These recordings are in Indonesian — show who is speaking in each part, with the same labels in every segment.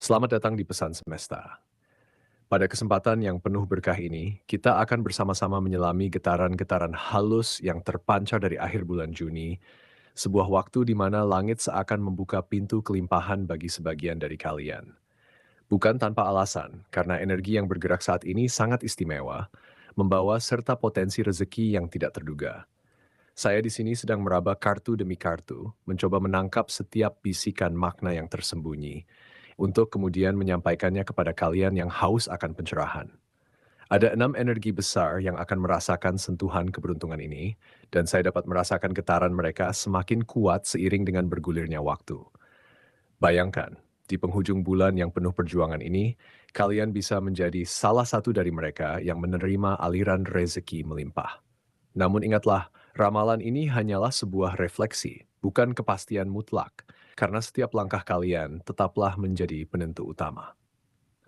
Speaker 1: Selamat datang di Pesan Semesta. Pada kesempatan yang penuh berkah ini, kita akan bersama-sama menyelami getaran-getaran halus yang terpancar dari akhir bulan Juni, sebuah waktu di mana langit seakan membuka pintu kelimpahan bagi sebagian dari kalian. Bukan tanpa alasan, karena energi yang bergerak saat ini sangat istimewa, membawa serta potensi rezeki yang tidak terduga. Saya di sini sedang meraba kartu demi kartu, mencoba menangkap setiap bisikan makna yang tersembunyi, untuk kemudian menyampaikannya kepada kalian yang haus akan pencerahan. Ada 6 energi besar yang akan merasakan sentuhan keberuntungan ini, dan saya dapat merasakan getaran mereka semakin kuat seiring dengan bergulirnya waktu. Bayangkan, di penghujung bulan yang penuh perjuangan ini, kalian bisa menjadi salah satu dari mereka yang menerima aliran rezeki melimpah. Namun ingatlah, ramalan ini hanyalah sebuah refleksi, bukan kepastian mutlak, karena setiap langkah kalian tetaplah menjadi penentu utama.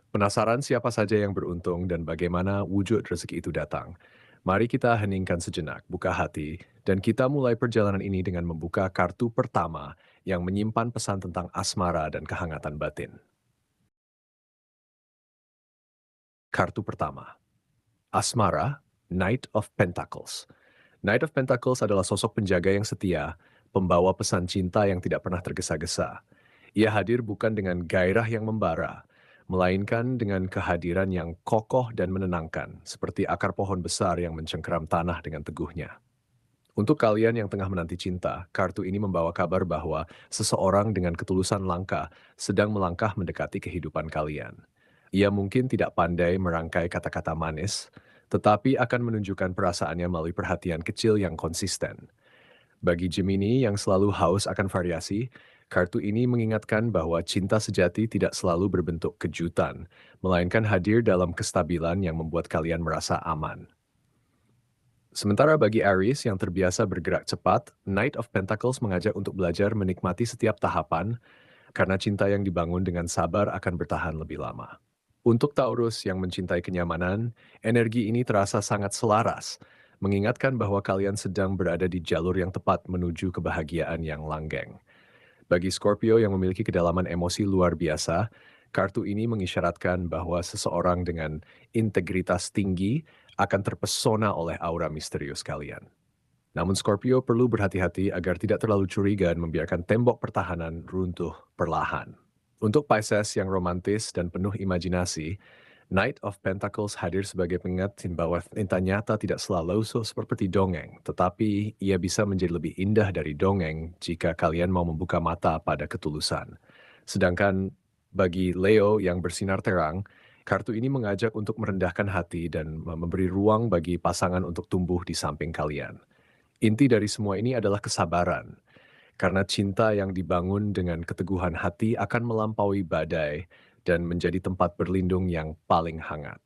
Speaker 1: Penasaran siapa saja yang beruntung dan bagaimana wujud rezeki itu datang? Mari kita heningkan sejenak, buka hati, dan kita mulai perjalanan ini dengan membuka kartu pertama yang menyimpan pesan tentang asmara dan kehangatan batin. Kartu pertama, Asmara, Knight of Pentacles. Knight of Pentacles adalah sosok penjaga yang setia, pembawa pesan cinta yang tidak pernah tergesa-gesa. Ia hadir bukan dengan gairah yang membara, melainkan dengan kehadiran yang kokoh dan menenangkan, seperti akar pohon besar yang mencengkeram tanah dengan teguhnya. Untuk kalian yang tengah menanti cinta, kartu ini membawa kabar bahwa seseorang dengan ketulusan langka sedang melangkah mendekati kehidupan kalian. Ia mungkin tidak pandai merangkai kata-kata manis, tetapi akan menunjukkan perasaannya melalui perhatian kecil yang konsisten. Bagi Gemini yang selalu haus akan variasi, kartu ini mengingatkan bahwa cinta sejati tidak selalu berbentuk kejutan, melainkan hadir dalam kestabilan yang membuat kalian merasa aman. Sementara bagi Aries yang terbiasa bergerak cepat, Knight of Pentacles mengajak untuk belajar menikmati setiap tahapan, karena cinta yang dibangun dengan sabar akan bertahan lebih lama. Untuk Taurus yang mencintai kenyamanan, energi ini terasa sangat selaras, mengingatkan bahwa kalian sedang berada di jalur yang tepat menuju kebahagiaan yang langgeng. Bagi Scorpio yang memiliki kedalaman emosi luar biasa, kartu ini mengisyaratkan bahwa seseorang dengan integritas tinggi akan terpesona oleh aura misterius kalian. Namun Scorpio perlu berhati-hati agar tidak terlalu curiga dan membiarkan tembok pertahanan runtuh perlahan. Untuk Pisces yang romantis dan penuh imajinasi, Knight of Pentacles hadir sebagai pengingat bahwa cinta nyata tidak selalu seperti dongeng, tetapi ia bisa menjadi lebih indah dari dongeng jika kalian mau membuka mata pada ketulusan. Sedangkan bagi Leo yang bersinar terang, kartu ini mengajak untuk merendahkan hati dan memberi ruang bagi pasangan untuk tumbuh di samping kalian. Inti dari semua ini adalah kesabaran, karena cinta yang dibangun dengan keteguhan hati akan melampaui badai dan menjadi tempat berlindung yang paling hangat.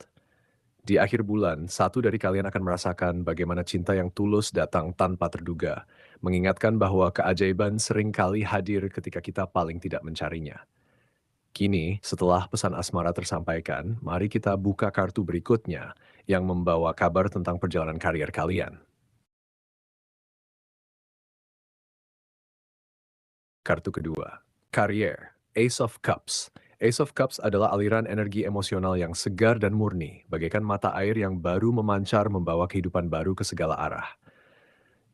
Speaker 1: Di akhir bulan, satu dari kalian akan merasakan bagaimana cinta yang tulus datang tanpa terduga, mengingatkan bahwa keajaiban seringkali hadir ketika kita paling tidak mencarinya. Kini, setelah pesan asmara tersampaikan, mari kita buka kartu berikutnya yang membawa kabar tentang perjalanan karier kalian. Kartu kedua, karier, Ace of Cups. Ace of Cups adalah aliran energi emosional yang segar dan murni, bagaikan mata air yang baru memancar membawa kehidupan baru ke segala arah.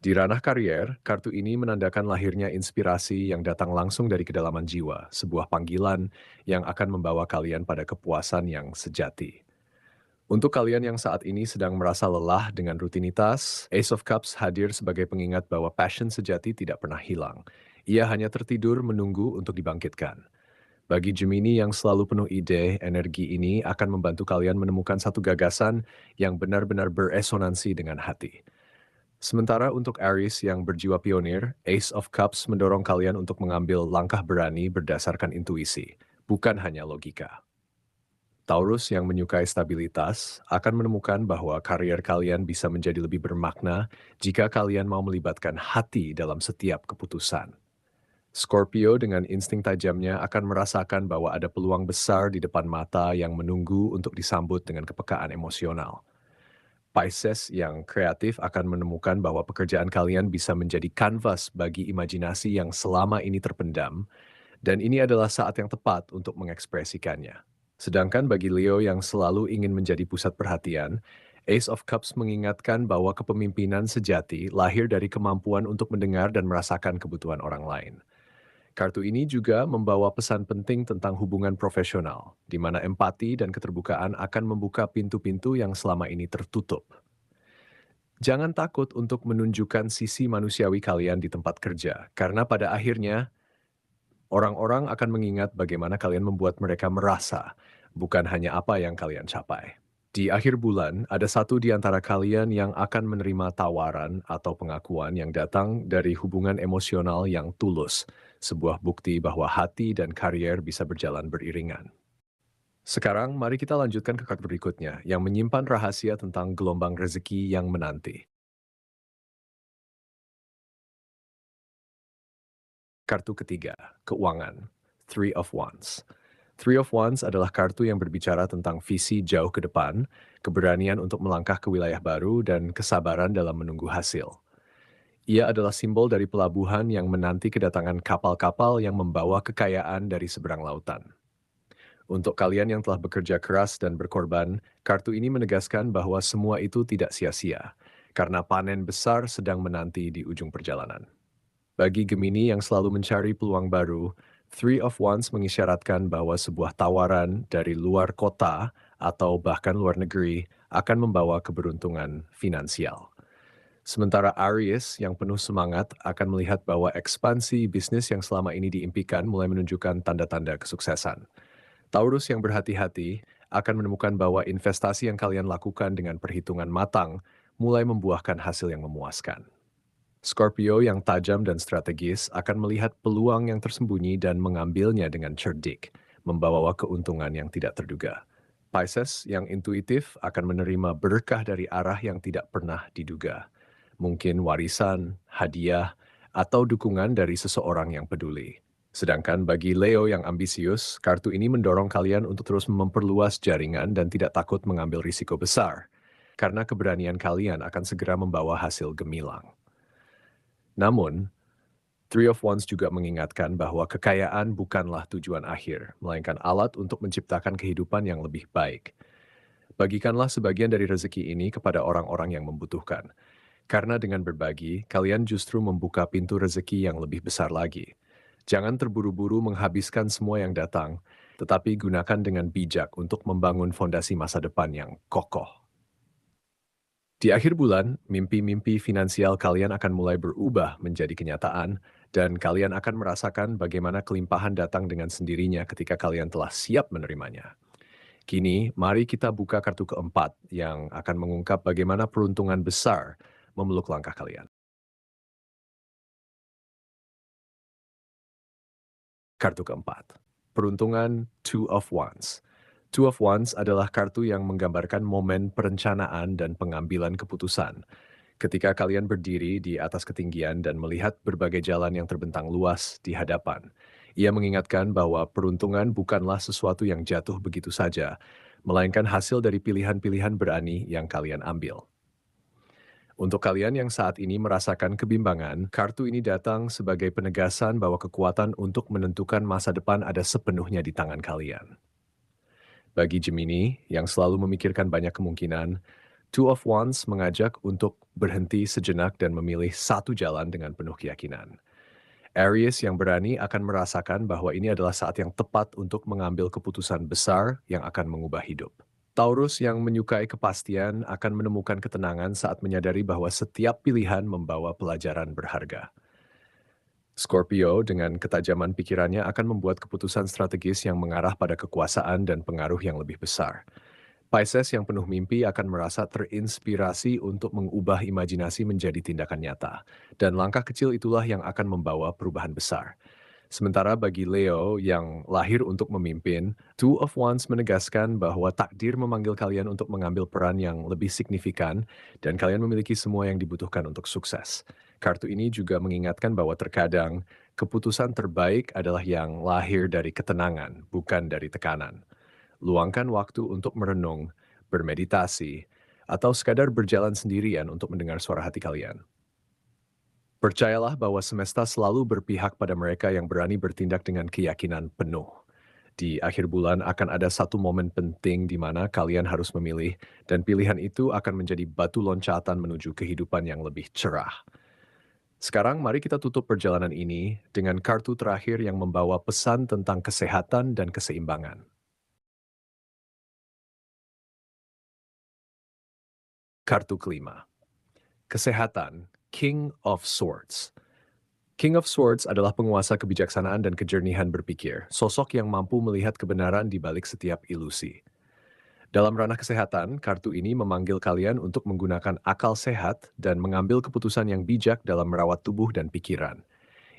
Speaker 1: Di ranah karier, kartu ini menandakan lahirnya inspirasi yang datang langsung dari kedalaman jiwa, sebuah panggilan yang akan membawa kalian pada kepuasan yang sejati. Untuk kalian yang saat ini sedang merasa lelah dengan rutinitas, Ace of Cups hadir sebagai pengingat bahwa passion sejati tidak pernah hilang. Ia hanya tertidur menunggu untuk dibangkitkan. Bagi Gemini yang selalu penuh ide, energi ini akan membantu kalian menemukan satu gagasan yang benar-benar beresonansi dengan hati. Sementara untuk Aries yang berjiwa pionir, Ace of Cups mendorong kalian untuk mengambil langkah berani berdasarkan intuisi, bukan hanya logika. Taurus yang menyukai stabilitas akan menemukan bahwa karier kalian bisa menjadi lebih bermakna jika kalian mau melibatkan hati dalam setiap keputusan. Scorpio dengan insting tajamnya akan merasakan bahwa ada peluang besar di depan mata yang menunggu untuk disambut dengan kepekaan emosional. Pisces yang kreatif akan menemukan bahwa pekerjaan kalian bisa menjadi kanvas bagi imajinasi yang selama ini terpendam, Dan ini adalah saat yang tepat untuk mengekspresikannya. Sedangkan bagi Leo yang selalu ingin menjadi pusat perhatian, Ace of Cups mengingatkan bahwa kepemimpinan sejati lahir dari kemampuan untuk mendengar dan merasakan kebutuhan orang lain. Kartu ini juga membawa pesan penting tentang hubungan profesional, di mana empati dan keterbukaan akan membuka pintu-pintu yang selama ini tertutup. Jangan takut untuk menunjukkan sisi manusiawi kalian di tempat kerja, karena pada akhirnya orang-orang akan mengingat bagaimana kalian membuat mereka merasa, bukan hanya apa yang kalian capai. Di akhir bulan, ada satu di antara kalian yang akan menerima tawaran atau pengakuan yang datang dari hubungan emosional yang tulus, sebuah bukti bahwa hati dan karier bisa berjalan beriringan. Sekarang, mari kita lanjutkan ke kartu berikutnya, yang menyimpan rahasia tentang gelombang rezeki yang menanti. Kartu ketiga, keuangan. Three of Wands. Three of Wands adalah kartu yang berbicara tentang visi jauh ke depan, keberanian untuk melangkah ke wilayah baru, dan kesabaran dalam menunggu hasil. Ia adalah simbol dari pelabuhan yang menanti kedatangan kapal-kapal yang membawa kekayaan dari seberang lautan. Untuk kalian yang telah bekerja keras dan berkorban, kartu ini menegaskan bahwa semua itu tidak sia-sia, karena panen besar sedang menanti di ujung perjalanan. Bagi Gemini yang selalu mencari peluang baru, Three of Wands mengisyaratkan bahwa sebuah tawaran dari luar kota atau bahkan luar negeri akan membawa keberuntungan finansial. Sementara Aries yang penuh semangat akan melihat bahwa ekspansi bisnis yang selama ini diimpikan mulai menunjukkan tanda-tanda kesuksesan. Taurus yang berhati-hati akan menemukan bahwa investasi yang kalian lakukan dengan perhitungan matang mulai membuahkan hasil yang memuaskan. Scorpio yang tajam dan strategis akan melihat peluang yang tersembunyi dan mengambilnya dengan cerdik, membawa keuntungan yang tidak terduga. Pisces yang intuitif akan menerima berkah dari arah yang tidak pernah diduga. Mungkin warisan, hadiah, atau dukungan dari seseorang yang peduli. Sedangkan bagi Leo yang ambisius, kartu ini mendorong kalian untuk terus memperluas jaringan dan tidak takut mengambil risiko besar, karena keberanian kalian akan segera membawa hasil gemilang. Namun, Three of Wands juga mengingatkan bahwa kekayaan bukanlah tujuan akhir, melainkan alat untuk menciptakan kehidupan yang lebih baik. Bagikanlah sebagian dari rezeki ini kepada orang-orang yang membutuhkan, karena dengan berbagi, kalian justru membuka pintu rezeki yang lebih besar lagi. Jangan terburu-buru menghabiskan semua yang datang, tetapi gunakan dengan bijak untuk membangun fondasi masa depan yang kokoh. Di akhir bulan, mimpi-mimpi finansial kalian akan mulai berubah menjadi kenyataan, dan kalian akan merasakan bagaimana kelimpahan datang dengan sendirinya ketika kalian telah siap menerimanya. Kini, mari kita buka kartu keempat yang akan mengungkap bagaimana peruntungan besar memeluk langkah kalian. Kartu keempat, peruntungan Two of Wands. Two of Wands adalah kartu yang menggambarkan momen perencanaan dan pengambilan keputusan. Ketika kalian berdiri di atas ketinggian dan melihat berbagai jalan yang terbentang luas di hadapan, ia mengingatkan bahwa peruntungan bukanlah sesuatu yang jatuh begitu saja, melainkan hasil dari pilihan-pilihan berani yang kalian ambil. Untuk kalian yang saat ini merasakan kebimbangan, kartu ini datang sebagai penegasan bahwa kekuatan untuk menentukan masa depan ada sepenuhnya di tangan kalian. Bagi Gemini yang selalu memikirkan banyak kemungkinan, Two of Wands mengajak untuk berhenti sejenak dan memilih satu jalan dengan penuh keyakinan. Aries yang berani akan merasakan bahwa ini adalah saat yang tepat untuk mengambil keputusan besar yang akan mengubah hidup. Taurus yang menyukai kepastian akan menemukan ketenangan saat menyadari bahwa setiap pilihan membawa pelajaran berharga. Scorpio dengan ketajaman pikirannya akan membuat keputusan strategis yang mengarah pada kekuasaan dan pengaruh yang lebih besar. Pisces yang penuh mimpi akan merasa terinspirasi untuk mengubah imajinasi menjadi tindakan nyata, dan langkah kecil itulah yang akan membawa perubahan besar. Sementara bagi Leo yang lahir untuk memimpin, Two of Wands menegaskan bahwa takdir memanggil kalian untuk mengambil peran yang lebih signifikan dan kalian memiliki semua yang dibutuhkan untuk sukses. Kartu ini juga mengingatkan bahwa terkadang keputusan terbaik adalah yang lahir dari ketenangan, bukan dari tekanan. Luangkan waktu untuk merenung, bermeditasi, atau sekadar berjalan sendirian untuk mendengar suara hati kalian. Percayalah bahwa semesta selalu berpihak pada mereka yang berani bertindak dengan keyakinan penuh. Di akhir bulan akan ada satu momen penting di mana kalian harus memilih, dan pilihan itu akan menjadi batu loncatan menuju kehidupan yang lebih cerah. Sekarang mari kita tutup perjalanan ini dengan kartu terakhir yang membawa pesan tentang kesehatan dan keseimbangan. Kartu kelima, kesehatan, King of Swords. King of Swords adalah penguasa kebijaksanaan dan kejernihan berpikir, sosok yang mampu melihat kebenaran di balik setiap ilusi. Dalam ranah kesehatan, kartu ini memanggil kalian untuk menggunakan akal sehat dan mengambil keputusan yang bijak dalam merawat tubuh dan pikiran.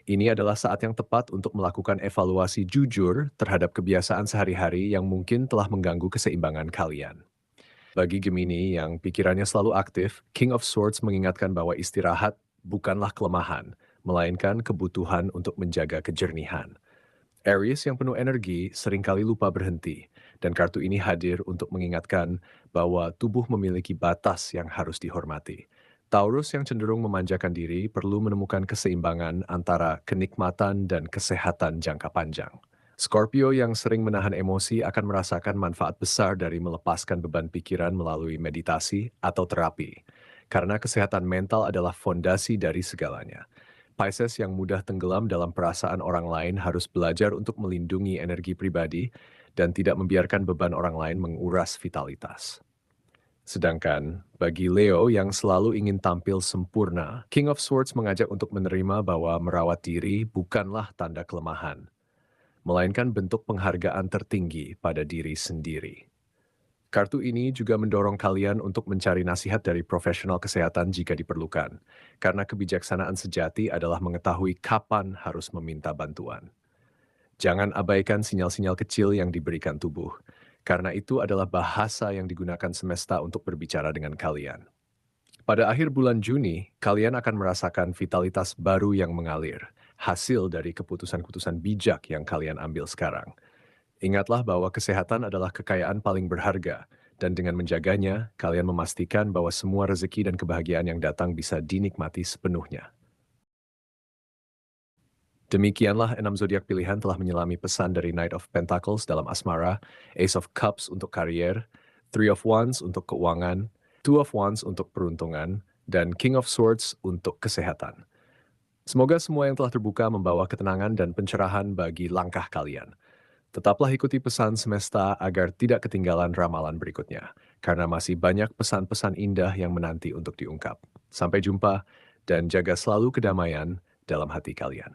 Speaker 1: Ini adalah saat yang tepat untuk melakukan evaluasi jujur terhadap kebiasaan sehari-hari yang mungkin telah mengganggu keseimbangan kalian. Bagi Gemini yang pikirannya selalu aktif, King of Swords mengingatkan bahwa istirahat bukanlah kelemahan, melainkan kebutuhan untuk menjaga kejernihan. Aries yang penuh energi seringkali lupa berhenti, dan kartu ini hadir untuk mengingatkan bahwa tubuh memiliki batas yang harus dihormati. Taurus yang cenderung memanjakan diri perlu menemukan keseimbangan antara kenikmatan dan kesehatan jangka panjang. Scorpio yang sering menahan emosi akan merasakan manfaat besar dari melepaskan beban pikiran melalui meditasi atau terapi, karena kesehatan mental adalah fondasi dari segalanya. Pisces yang mudah tenggelam dalam perasaan orang lain harus belajar untuk melindungi energi pribadi dan tidak membiarkan beban orang lain menguras vitalitas. Sedangkan bagi Leo yang selalu ingin tampil sempurna, King of Swords mengajak untuk menerima bahwa merawat diri bukanlah tanda kelemahan, melainkan bentuk penghargaan tertinggi pada diri sendiri. Kartu ini juga mendorong kalian untuk mencari nasihat dari profesional kesehatan jika diperlukan, karena kebijaksanaan sejati adalah mengetahui kapan harus meminta bantuan. Jangan abaikan sinyal-sinyal kecil yang diberikan tubuh, karena itu adalah bahasa yang digunakan semesta untuk berbicara dengan kalian. Pada akhir bulan Juni, kalian akan merasakan vitalitas baru yang mengalir, hasil dari keputusan-keputusan bijak yang kalian ambil sekarang. Ingatlah bahwa kesehatan adalah kekayaan paling berharga, dan dengan menjaganya, kalian memastikan bahwa semua rezeki dan kebahagiaan yang datang bisa dinikmati sepenuhnya. Demikianlah 6 zodiak pilihan telah menyelami pesan dari Knight of Pentacles dalam asmara, Ace of Cups untuk karier, Three of Wands untuk keuangan, Two of Wands untuk peruntungan, dan King of Swords untuk kesehatan. Semoga semua yang telah terbuka membawa ketenangan dan pencerahan bagi langkah kalian. Tetaplah ikuti pesan semesta agar tidak ketinggalan ramalan berikutnya, karena masih banyak pesan-pesan indah yang menanti untuk diungkap. Sampai jumpa, dan jaga selalu kedamaian dalam hati kalian.